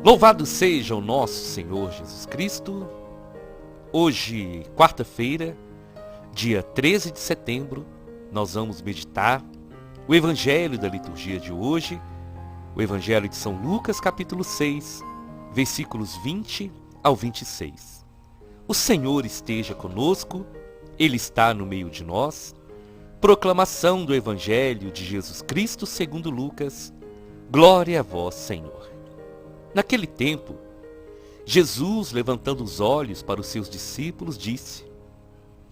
Louvado seja o nosso Senhor Jesus Cristo. Hoje, quarta-feira, dia 13 de setembro, nós vamos meditar o Evangelho da liturgia de hoje, o Evangelho de São Lucas, capítulo 6, versículos 20 ao 26. O Senhor esteja conosco, Ele está no meio de nós. Proclamação do Evangelho de Jesus Cristo segundo Lucas. Glória a vós, Senhor. Naquele tempo, Jesus, levantando os olhos para os seus discípulos, disse: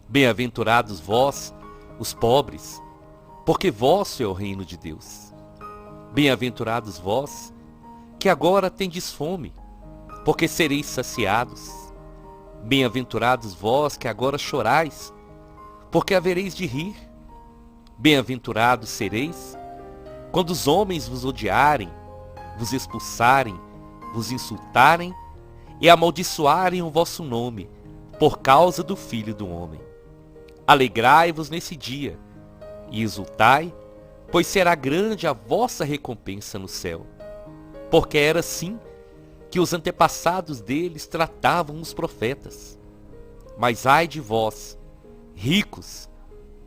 Bem-aventurados vós, os pobres, porque vosso é o reino de Deus. Bem-aventurados vós, que agora tendes fome, porque sereis saciados. Bem-aventurados vós, que agora chorais, porque havereis de rir. Bem-aventurados sereis, quando os homens vos odiarem, vos expulsarem, vos insultarem e amaldiçoarem o vosso nome, por causa do Filho do Homem. Alegrai-vos nesse dia, e exultai, pois será grande a vossa recompensa no céu. Porque era assim que os antepassados deles tratavam os profetas. Mas ai de vós, ricos,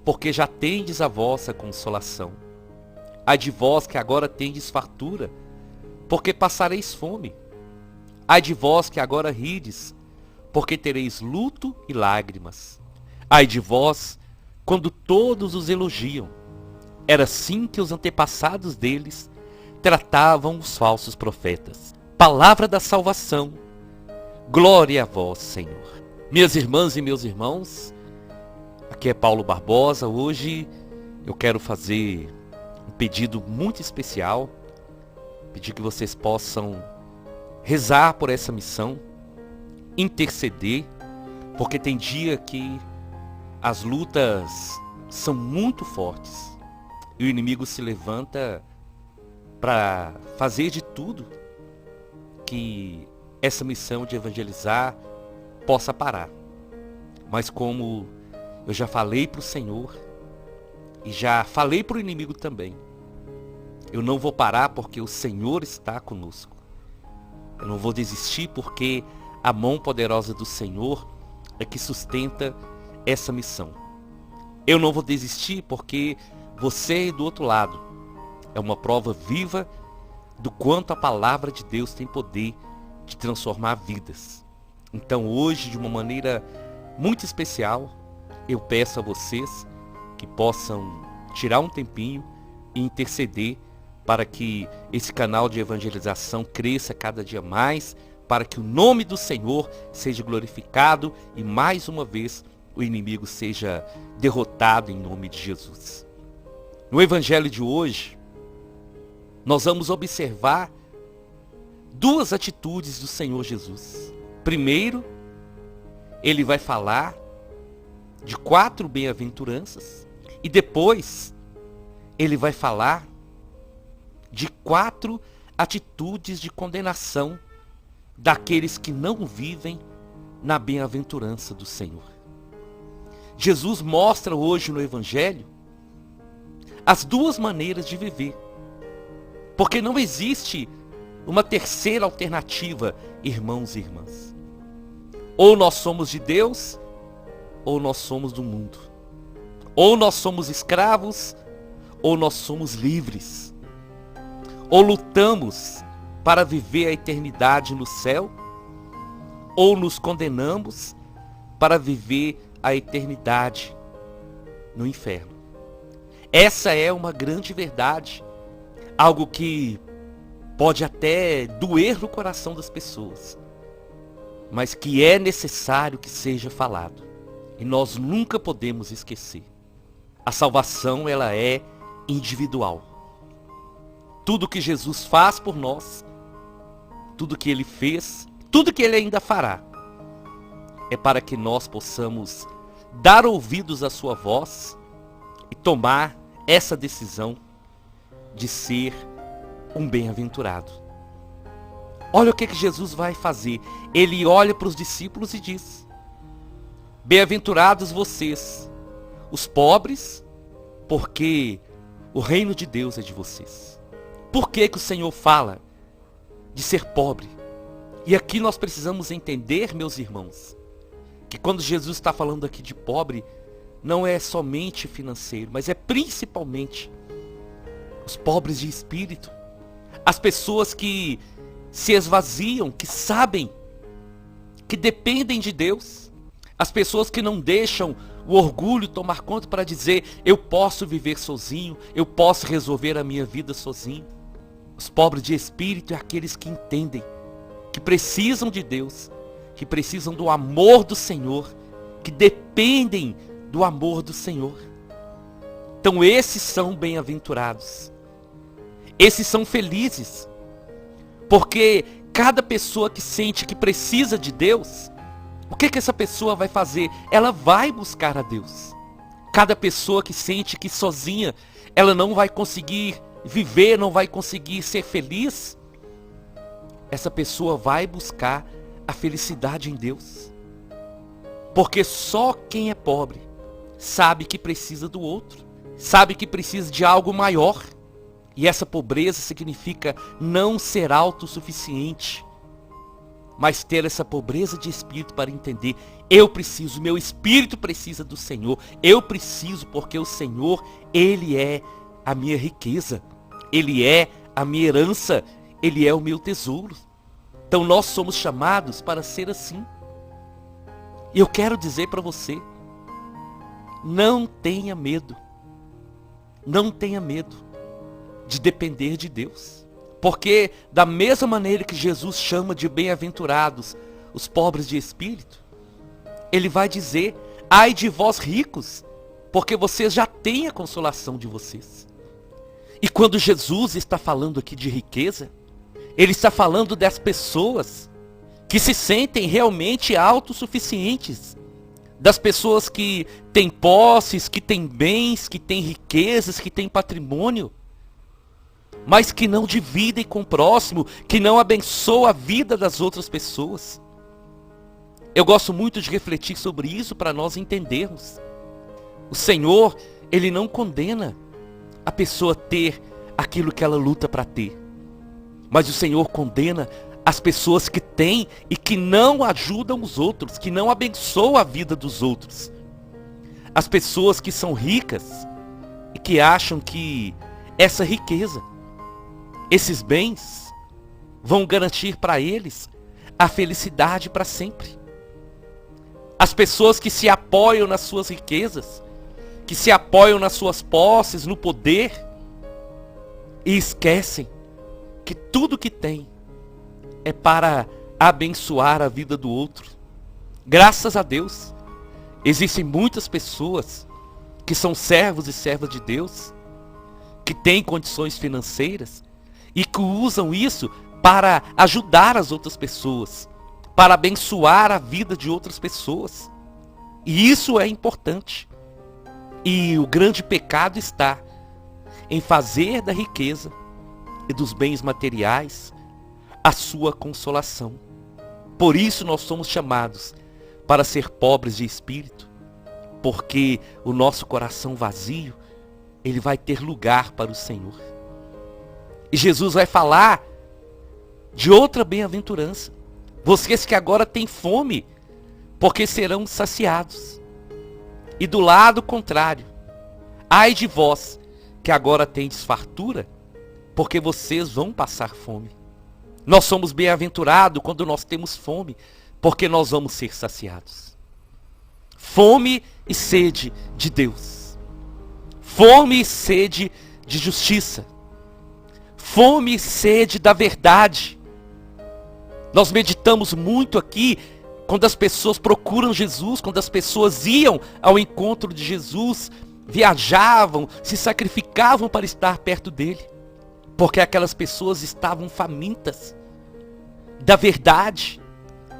porque já tendes a vossa consolação. Ai de vós que agora tendes fartura, porque passareis fome. Ai de vós que agora rides, porque tereis luto e lágrimas. Ai de vós, quando todos os elogiam. Era assim que os antepassados deles tratavam os falsos profetas. Palavra da salvação. Glória a vós, Senhor. Minhas irmãs e meus irmãos, aqui é Paulo Barbosa. Hoje eu quero fazer um pedido muito especial. Pedir que vocês possam rezar por essa missão, interceder, porque tem dia que as lutas são muito fortes e o inimigo se levanta para fazer de tudo que essa missão de evangelizar possa parar. Mas como eu já falei para o Senhor e já falei para o inimigo também, eu não vou parar porque o Senhor está conosco. Eu não vou desistir porque a mão poderosa do Senhor é que sustenta essa missão. Eu não vou desistir porque você aí do outro lado é uma prova viva do quanto a palavra de Deus tem poder de transformar vidas. Então hoje, de uma maneira muito especial, eu peço a vocês que possam tirar um tempinho e interceder para que esse canal de evangelização cresça cada dia mais, para que o nome do Senhor seja glorificado e mais uma vez o inimigo seja derrotado em nome de Jesus. No Evangelho de hoje, nós vamos observar duas atitudes do Senhor Jesus. Primeiro, ele vai falar de 4 bem-aventuranças e depois ele vai falar de 4 atitudes de condenação daqueles que não vivem na bem-aventurança do Senhor. Jesus mostra hoje no Evangelho as duas maneiras de viver, porque não existe uma terceira alternativa, irmãos e irmãs. Ou nós somos de Deus, ou nós somos do mundo. Ou nós somos escravos, ou nós somos livres. Ou lutamos para viver a eternidade no céu, ou nos condenamos para viver a eternidade no inferno. Essa é uma grande verdade, algo que pode até doer no coração das pessoas, mas que é necessário que seja falado. E nós nunca podemos esquecer. A salvação, ela é individual. Tudo que Jesus faz por nós, tudo que Ele fez, tudo que Ele ainda fará, é para que nós possamos dar ouvidos à sua voz e tomar essa decisão de ser um bem-aventurado. Olha o que Jesus vai fazer. Ele olha para os discípulos e diz: Bem-aventurados vocês, os pobres, porque o reino de Deus é de vocês. Por que que o Senhor fala de ser pobre? E aqui nós precisamos entender, meus irmãos, que quando Jesus está falando aqui de pobre, não é somente financeiro, mas é principalmente os pobres de espírito. As pessoas que se esvaziam, que sabem, que dependem de Deus. As pessoas que não deixam o orgulho tomar conta para dizer, eu posso viver sozinho, eu posso resolver a minha vida sozinho. Os pobres de espírito é aqueles que entendem, que precisam de Deus, que precisam do amor do Senhor, que dependem do amor do Senhor. Então esses são bem-aventurados. Esses são felizes. Porque cada pessoa que sente que precisa de Deus, o que essa pessoa vai fazer? Ela vai buscar a Deus. Cada pessoa que sente que sozinha ela não vai conseguir viver, não vai conseguir ser feliz, essa pessoa vai buscar a felicidade em Deus. Porque só quem é pobre sabe que precisa do outro, sabe que precisa de algo maior. E essa pobreza significa não ser autossuficiente, mas ter essa pobreza de espírito para entender, eu preciso, meu espírito precisa do Senhor, eu preciso porque o Senhor, Ele é a minha riqueza, Ele é a minha herança, Ele é o meu tesouro. Então nós somos chamados para ser assim. E eu quero dizer para você, não tenha medo, não tenha medo de depender de Deus. Porque da mesma maneira que Jesus chama de bem-aventurados os pobres de espírito, Ele vai dizer, ai de vós ricos, porque vocês já têm a consolação de vocês. E quando Jesus está falando aqui de riqueza, Ele está falando das pessoas que se sentem realmente autossuficientes, das pessoas que têm posses, que têm bens, que têm riquezas, que têm patrimônio, mas que não dividem com o próximo, que não abençoam a vida das outras pessoas. Eu gosto muito de refletir sobre isso para nós entendermos. O Senhor, Ele não condena a pessoa ter aquilo que ela luta para ter. Mas o Senhor condena as pessoas que têm e que não ajudam os outros, que não abençoam a vida dos outros. As pessoas que são ricas e que acham que essa riqueza, esses bens, vão garantir para eles a felicidade para sempre. As pessoas que se apoiam nas suas riquezas, que se apoiam nas suas posses, no poder, e esquecem que tudo que tem é para abençoar a vida do outro. Graças a Deus, existem muitas pessoas que são servos e servas de Deus, que têm condições financeiras e que usam isso para ajudar as outras pessoas, para abençoar a vida de outras pessoas. E isso é importante. E o grande pecado está em fazer da riqueza e dos bens materiais a sua consolação. Por isso nós somos chamados para ser pobres de espírito, porque o nosso coração vazio, ele vai ter lugar para o Senhor. E Jesus vai falar de outra bem-aventurança. Vocês que agora têm fome, porque serão saciados. E do lado contrário, ai de vós que agora tendes fartura, porque vocês vão passar fome. Nós somos bem-aventurados quando nós temos fome, porque nós vamos ser saciados. Fome e sede de Deus. Fome e sede de justiça. Fome e sede da verdade. Nós meditamos muito aqui quando as pessoas procuram Jesus, quando as pessoas iam ao encontro de Jesus, viajavam, se sacrificavam para estar perto dele. Porque aquelas pessoas estavam famintas da verdade,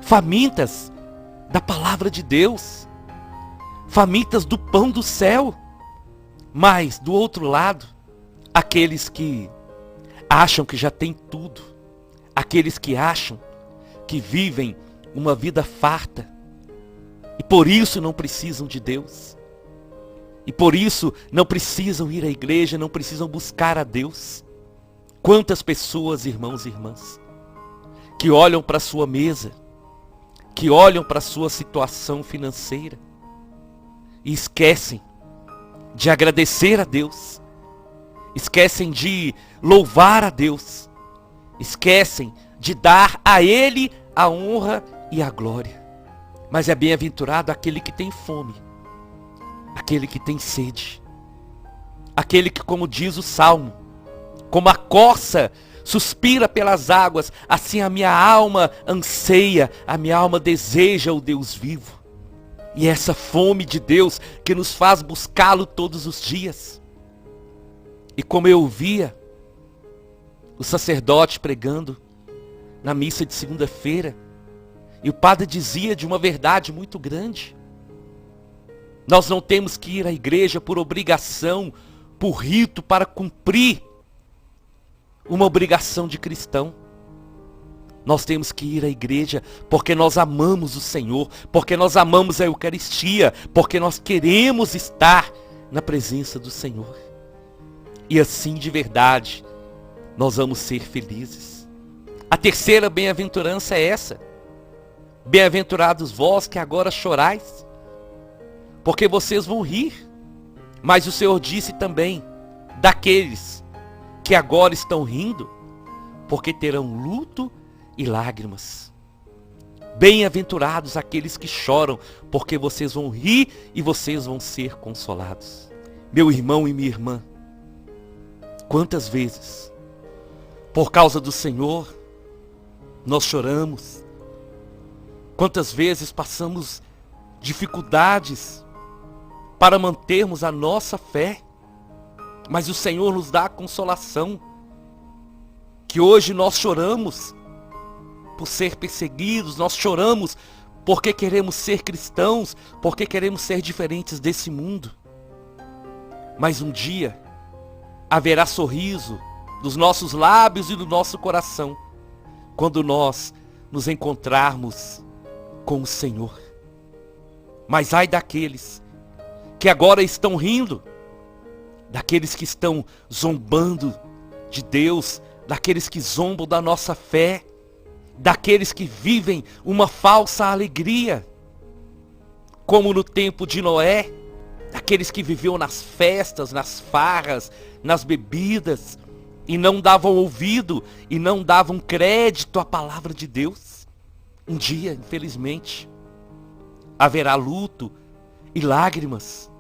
famintas da palavra de Deus, famintas do pão do céu. Mas, do outro lado, aqueles que acham que já têm tudo, aqueles que acham que vivem uma vida farta e por isso não precisam de Deus, e por isso não precisam ir à igreja, não precisam buscar a Deus. Quantas pessoas, irmãos e irmãs, que olham para a sua mesa, que olham para a sua situação financeira e esquecem de agradecer a Deus, esquecem de louvar a Deus, esquecem de dar a Ele a honra e a glória. Mas é bem-aventurado aquele que tem fome, aquele que tem sede, aquele que, como diz o Salmo, como a corça suspira pelas águas, assim a minha alma anseia, a minha alma deseja o Deus vivo. E é essa fome de Deus que nos faz buscá-lo todos os dias. E como eu ouvia o sacerdote pregando na missa de segunda-feira, e o padre dizia de uma verdade muito grande: nós não temos que ir à igreja por obrigação, por rito, para cumprir uma obrigação de cristão. Nós temos que ir à igreja porque nós amamos o Senhor, porque nós amamos a Eucaristia, porque nós queremos estar na presença do Senhor. E assim, de verdade, nós vamos ser felizes. A terceira bem-aventurança é essa: bem-aventurados vós que agora chorais, porque vocês vão rir. Mas o Senhor disse também daqueles que agora estão rindo, porque terão luto e lágrimas. Bem-aventurados aqueles que choram, porque vocês vão rir e vocês vão ser consolados. Meu irmão e minha irmã, quantas vezes, por causa do Senhor, nós choramos? Quantas vezes passamos dificuldades para mantermos a nossa fé? Mas o Senhor nos dá a consolação, que hoje nós choramos por ser perseguidos, nós choramos porque queremos ser cristãos, porque queremos ser diferentes desse mundo. Mas um dia haverá sorriso dos nossos lábios e do nosso coração, quando nós nos encontrarmos com o Senhor. Mas ai daqueles que agora estão rindo, daqueles que estão zombando de Deus, daqueles que zombam da nossa fé, daqueles que vivem uma falsa alegria, como no tempo de Noé, daqueles que viviam nas festas, nas farras, nas bebidas, e não davam ouvido, e não davam crédito à palavra de Deus. Um dia, infelizmente, haverá luto e lágrimas.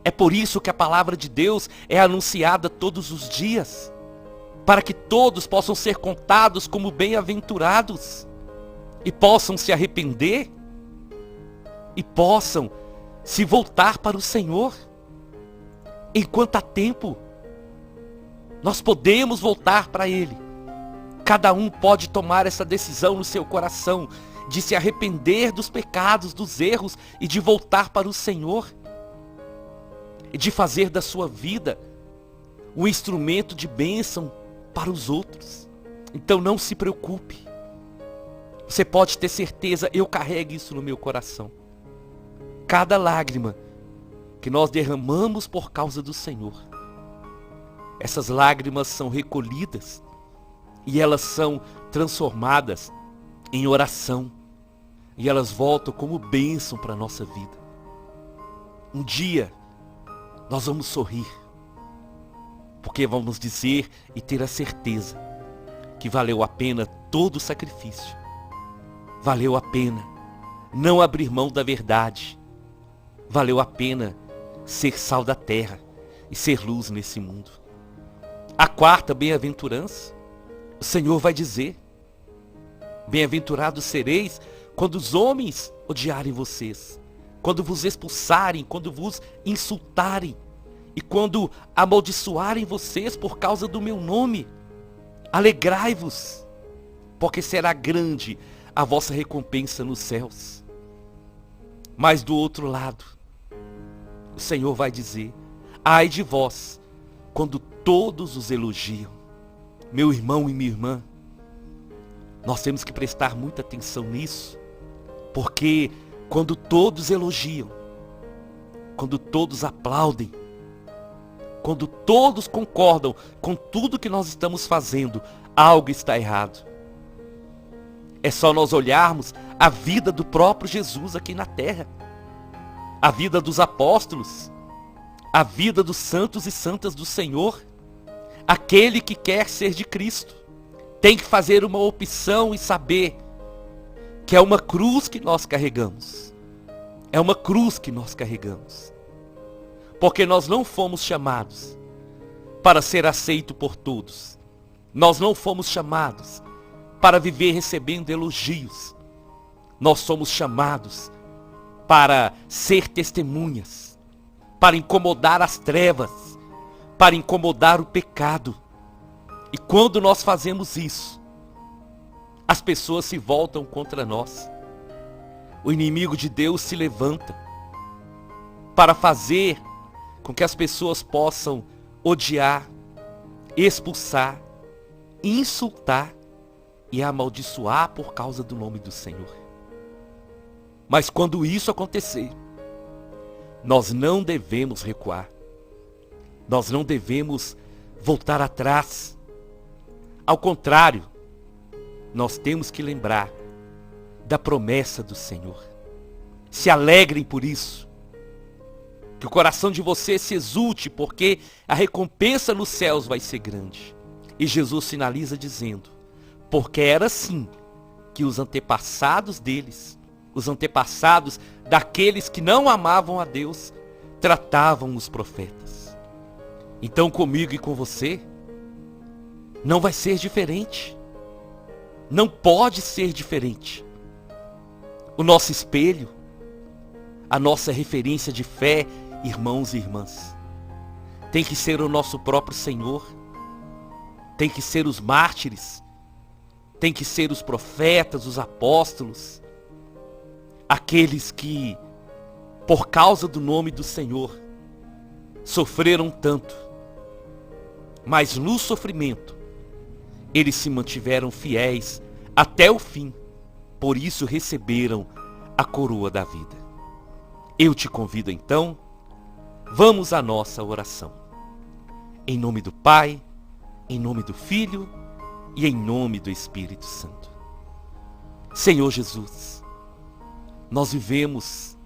É por isso que a palavra de Deus é anunciada todos os dias, para que todos possam ser contados como bem-aventurados, e possam se arrepender, e possam se voltar para o Senhor. Enquanto há tempo, nós podemos voltar para Ele. Cada um pode tomar essa decisão no seu coração, de se arrepender dos pecados, dos erros, e de voltar para o Senhor, e de fazer da sua vida um instrumento de bênção para os outros. Então não se preocupe. Você pode ter certeza, eu carrego isso no meu coração. Cada lágrima que nós derramamos por causa do Senhor, essas lágrimas são recolhidas e elas são transformadas em oração. E elas voltam como bênção para a nossa vida. Um dia nós vamos sorrir, porque vamos dizer e ter a certeza que valeu a pena todo o sacrifício. Valeu a pena não abrir mão da verdade. Valeu a pena ser sal da terra e ser luz nesse mundo. A quarta bem-aventurança, o Senhor vai dizer: bem-aventurados sereis quando os homens odiarem vocês, quando vos expulsarem, quando vos insultarem, e quando amaldiçoarem vocês por causa do meu nome. Alegrai-vos, porque será grande a vossa recompensa nos céus. Mas do outro lado, o Senhor vai dizer: ai de vós, quando todos os elogiam. Meu irmão e minha irmã, nós temos que prestar muita atenção nisso, porque quando todos elogiam, quando todos aplaudem, quando todos concordam com tudo que nós estamos fazendo, algo está errado. É só nós olharmos a vida do próprio Jesus aqui na terra. A vida dos apóstolos. A vida dos santos e santas do Senhor. Aquele que quer ser de Cristo tem que fazer uma opção e saber que é uma cruz que nós carregamos. É uma cruz que nós carregamos. Porque nós não fomos chamados para ser aceito por todos. Nós não fomos chamados para viver recebendo elogios. Nós somos chamados para ser testemunhas, para incomodar as trevas, para incomodar o pecado. E quando nós fazemos isso, as pessoas se voltam contra nós. O inimigo de Deus se levanta para fazer com que as pessoas possam odiar, expulsar, insultar e amaldiçoar por causa do nome do Senhor. Mas quando isso acontecer, nós não devemos recuar. Nós não devemos voltar atrás. Ao contrário, nós temos que lembrar da promessa do Senhor. Se alegrem por isso. Que o coração de vocês se exulte, porque a recompensa nos céus vai ser grande. E Jesus finaliza dizendo: porque era assim que os antepassados deles, os antepassados daqueles que não amavam a Deus, tratavam os profetas. Então comigo e com você, não vai ser diferente. Não pode ser diferente. O nosso espelho, a nossa referência de fé, irmãos e irmãs, tem que ser o nosso próprio Senhor. Tem que ser os mártires. Tem que ser os profetas, os apóstolos. Aqueles que, por causa do nome do Senhor, sofreram tanto. Mas no sofrimento, eles se mantiveram fiéis até o fim. Por isso receberam a coroa da vida. Eu te convido então, vamos à nossa oração. Em nome do Pai, em nome do Filho e em nome do Espírito Santo. Senhor Jesus, nós vivemos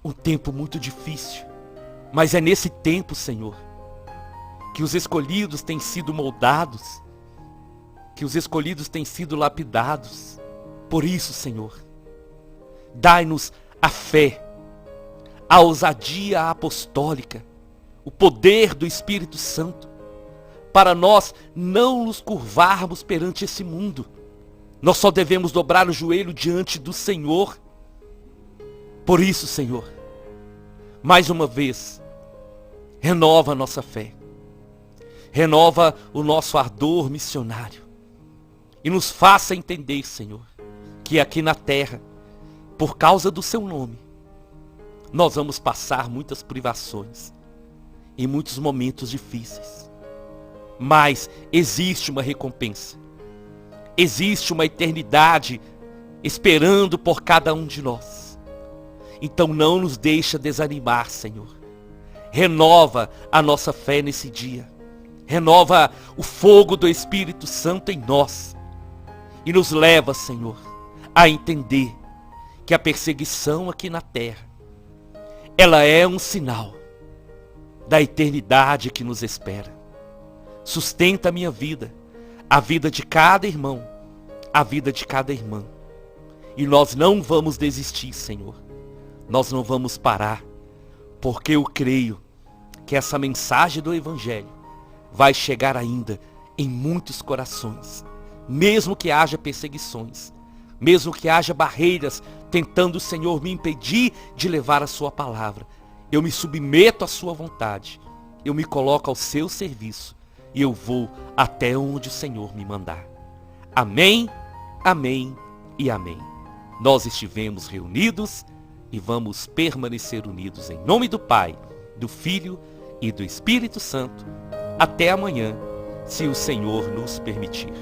um tempo muito difícil, mas é nesse tempo, Senhor, que os escolhidos têm sido moldados, que os escolhidos têm sido lapidados. Por isso, Senhor, dai-nos a fé, a ousadia apostólica, o poder do Espírito Santo, para nós não nos curvarmos perante esse mundo. Nós só devemos dobrar o joelho diante do Senhor. Por isso, Senhor, mais uma vez, renova a nossa fé, renova o nosso ardor missionário e nos faça entender, Senhor, que aqui na terra, por causa do seu nome, nós vamos passar muitas privações e muitos momentos difíceis. Mas existe uma recompensa. Existe uma eternidade esperando por cada um de nós. Então não nos deixa desanimar, Senhor. Renova a nossa fé nesse dia. Renova o fogo do Espírito Santo em nós. E nos leva, Senhor, a entender que a perseguição aqui na terra, ela é um sinal da eternidade que nos espera. Sustenta a minha vida, a vida de cada irmão, a vida de cada irmã. E nós não vamos desistir, Senhor. Nós não vamos parar, porque eu creio que essa mensagem do Evangelho vai chegar ainda em muitos corações. Mesmo que haja perseguições, mesmo que haja barreiras tentando, Senhor, me impedir de levar a sua palavra, eu me submeto à sua vontade, eu me coloco ao seu serviço e eu vou até onde o Senhor me mandar. Amém, amém e amém. Nós estivemos reunidos e vamos permanecer unidos em nome do Pai, do Filho e do Espírito Santo. Até amanhã, se o Senhor nos permitir.